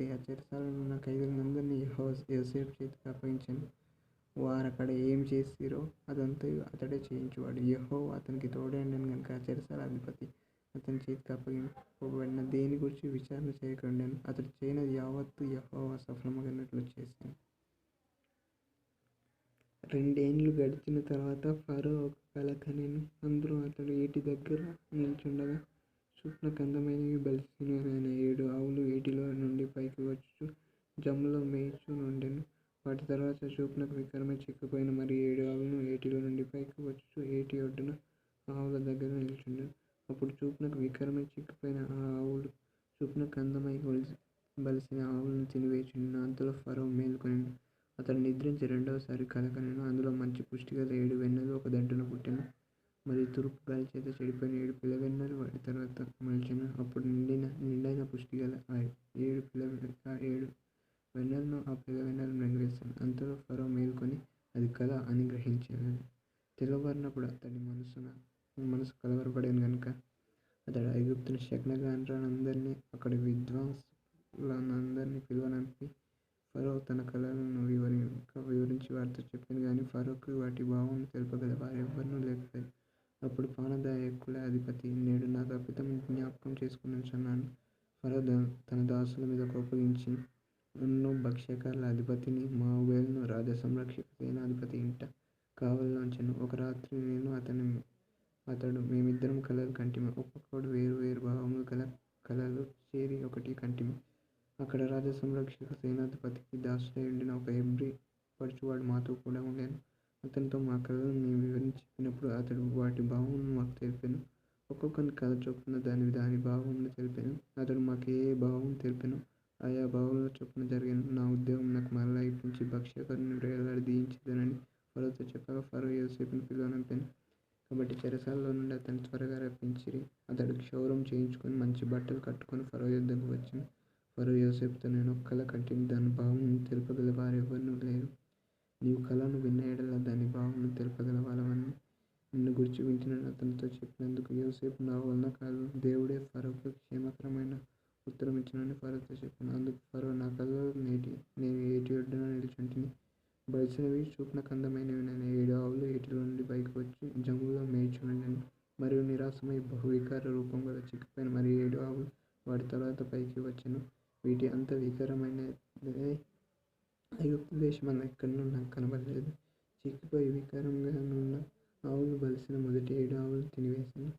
ఆ చెరసాలలో ఉన్న ఖైదీలందరినీ యెహోవా యోసేపు చేతికి అప్పగించెను. వారక్కడ ఏం చేసిరో అదంతయు అతడే చేయించువాడు. యెహోవా అతనికి తోడై ఉండెను గనుక ఆ చెరసాల అధిపతి అతని చేతికి అప్పగింపబడిన దేని గూర్చి విచారణ చేయకుండెను. అతడు చేయనిది యావత్తూ యెహోవా సఫలమగునట్లు చేసెను. 2 ఏండ్లు గడిచిన తరువాత ఫరో ఒక కల కనెను. అందులో అతడు ఏటి దగ్గర నిలుచుండగా చూపునకు అందమైనవి బలిసినవైన 7 ఆవులు ఏటిలో నుండి పైకి వచ్చుచు జమ్ములో మేయుచు నుండెను. వాటి తరువాత చూపునకు వికారమై చిక్కిపోయిన మరి 7 ఆవులు ఏటిలో నుండి పైకి వచ్చుచు ఏటి ఒడ్డున ఆవుల దగ్గర నిలుచుండెను. అప్పుడు చూపునకు వికారమై చిక్కిపోయిన ఆ ఆవులు చూపునకు అందమై బలిసిన ఆవులను తినివేయుచుండెను. అంతలో ఫరో మేలుకొనెను. అతడు నిద్రించి రెండవసారి కల కనెను. అందులో మంచి పుష్టిగల 7 వెన్నెలు ఒక దండున పుట్టెను. మరియు తూర్పు గాలి చేత చెడిపోయిన 7 పిల్లవెన్నెలు వాటి తరువాత మొలిచెను. అప్పుడు నిండైన పుష్టిగల ఆ 7 వెన్నెలను ఆ పిల్లవెన్నెలు మృంగివేసెను. అంతలో ఫరో మేలుకొని అది కల అని గ్రహించెను. తెల్లవారినప్పుడు అతడి మనసు కలవరపడెను గనుక అతడు ఐగుప్తుని శకునగాండ్రులందరినీ అక్కడి విద్వాంసులనందరినీ పిలువనంపి ఫరో తన కలలను వివరించి వారితో చెప్పెను గాని ఫరోకు వాటి భావమును తెలుపగల వారెవ్వరునూ లేకపోయిరి. అప్పుడు పానగాయకుల అధిపతి, నేడు నా తప్పిదము జ్ఞాపకం చేసుకొనుచున్నాను. ఫరో తన దాసుల మీద కోపగించి నన్ను భక్ష్యకారుల అధిపతిని మా ఉభయులను రాజసంరక్షక సేనాధిపతి ఇంట కావలిలో ఉంచెను. ఒక రాత్రి నేను అతడు మేమిద్దరము కలలు కంటిమి. ఒక్కొక్కడు వేరు వేరు భావములు గల కలలు చేరి ఒకటి కంటిమి. అక్కడ రాజసంరక్షక సేనాధిపతికి దాసుడై ఉండిన ఒక హెబ్రీ పడుచువాడు మాతో కూడా ఉండెను. అతనితో మా కలలను మేము వివరించి చెప్పినప్పుడు అతడు వాటి భావములను మాకు తెలిపెను. ఒక్కొక్కని కల చొప్పున దాని భావమును తెలిపెను. అతడు మాకు ఏ భావమును తెలిపెనో ఆయా భావముల చొప్పున జరిగెను. నా ఉద్యోగమునకు మరలా ఇప్పించి భక్ష్యకారుని వేలాడదీయించెదనని ఫరోతో చెప్పగా ఫరో యోసేపును పిలువనంపెను. కాబట్టి చెరసాలలో నుండి అతన్ని త్వరగా రప్పించిరి. అతడు క్షౌరం చేయించుకొని మంచి బట్టలు కట్టుకొని ఫరో యొద్దకు వచ్చెను. ఫరో యోసేపుతో, నేను ఒక కల కంటిని, దాని భావమును తెలుపగల వారెవ్వరునూ లేరు. నీవు కలను విన్న ఎడల దాని భావమును తెలుపగల వాడవని నిన్ను గూర్చి వింటినని అతనితో చెప్పినందుకు యోసేపు, నా వలన కాదు, దేవుడే ఫరోకు క్షేమకరమైన ఉత్తరమిచ్చునని ఫరోతో చెప్పెను. అందుకు ఫరో, నా కలలో నేను ఏటి ఒడ్డున నిలుచుంటిని. బలిసినవి చూపునకు అందమైనవినైన 7 ఆవులు ఏటిలో నుండి పైకి వచ్చి జమ్ములో మేయుచుండెను. మరియు నీరసమై బహు వికార రూపము గల చిక్కిపోయిన మరి 7 ఆవులు వాటి తరువాత పైకి వచ్చెను. వీటి అంత వికారమైనదై ఐగుప్తు దేశమందు ఎక్కడనూ నాకు కనబడలేదు. చిక్కిపోయి వికారముగానున్న ఆవులు బలిసిన మొదటి 7 ఆవులను తినివేసెను.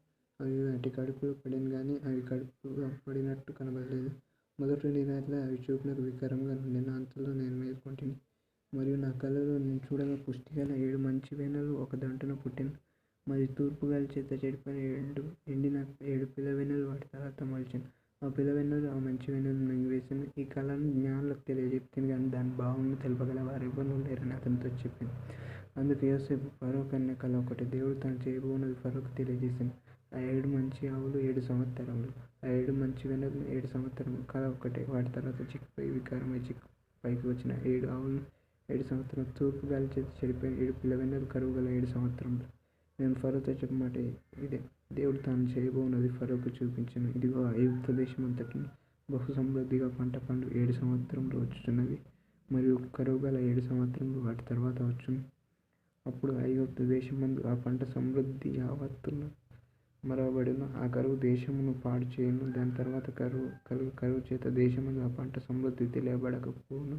అవి వాటి కడుపులో పడెను గాని అవి కడుపులో పడినట్టు కనబడలేదు. మొదటి 2 రాత్రులు అవి చూపునకు వికారముగా నుండెను. అంతలో నేను మేల్కొంటిని. మరియు నా కలలో నేను చూడగా పుష్టిగల 7 మంచి వెన్నెలు ఒక దంటున పుట్టెను. మరియు తూర్పు గాలి చేత చెడిపోయిన ఎండిన 7 పిల్లవెన్నెలు వాటి తరువాత మొలిచెను. ఆ పిల్లవెన్నెలు ఆ మంచి వెన్నెలను మింగివేసెను. ఈ కలను జ్ఞానులకు తెలియజెప్తిని గాని దాని భావమును తెలుపగల వారెవ్వరునూ లేరని అతనితో చెప్పెను. అందుకు యోసేపు, ఫరో కన్న కల ఒకటే, దేవుడు తాను చేయబోవున్నది ఫరోకు తెలియజేసెను. ఆ 7 మంచి ఆవులు 7 సంవత్సరములు, ఆ 7 మంచి వెన్నెలు 7 సంవత్సరములు. కల ఒక్కటే. వాటి తరువాత చిక్కిపోయి వికారమై పైకి వచ్చిన 7 ఆవులు 7 సంవత్సరములు. తూర్పు గాలి చేత చెడిపోయిన 7 పిల్లవెన్నెలు కరువుగల 7 సంవత్సరములు. నేను ఫరోతో చెప్పు మాట ఇదే, దేవుడు తాను చేయబోవున్నది ఫరోకు చూపించెను. ఇదిగో, ఐగుప్తు దేశమంతటిని బహు సమృద్ధిగా పంట పండు 7 సంవత్సరములు వచ్చుచున్నవి. మరియు కరువుగల 7 సంవత్సరములు వాటి తరువాత వచ్చును. అప్పుడు ఐగుప్తు దేశమందు ఆ పంట సమృద్ధి యావత్తును మరువబడును. ఆ కరువు దేశమును పాడు చేయును. దాని తరువాత కలుగు కరువు చేత దేశమందు ఆ పంట సమృద్ధి తెలియబడకపోవును.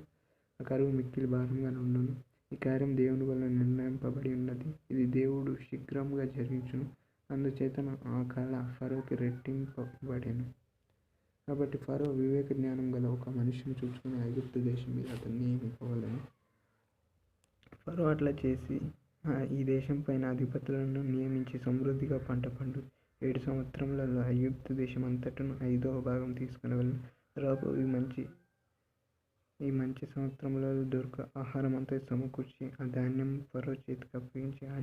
ఆ కరువు మిక్కిలి భారముగా నుండును. ఈ కార్యం దేవుని వలన నిర్ణయింపబడి ఉన్నది. ఇది దేవుడు శీఘ్రముగా జరిగించును. అందుచేతను ఆ కల ఫరోకి రెట్టింపబడెను. కాబట్టి ఫరో వివేక జ్ఞానము గల ఒక మనిషిని చూచుకొని ఐగుప్తు దేశం మీద అతన్ని నియమింపవలెను. ఫరో అట్లా చేసి ఈ దేశం పైన అధిపతులను నియమించి సమృద్ధిగా పంట పండు 7 సంవత్సరములలో ఐగుప్తు దేశం అంతటను 5వ భాగం తీసుకొనవలెను. రాబో ఈ మంచి సంవత్సరములలో దొరక ఆహారమంతా సమకూర్చి ఆ ధాన్యము ఫరో చేతికి అప్పగించి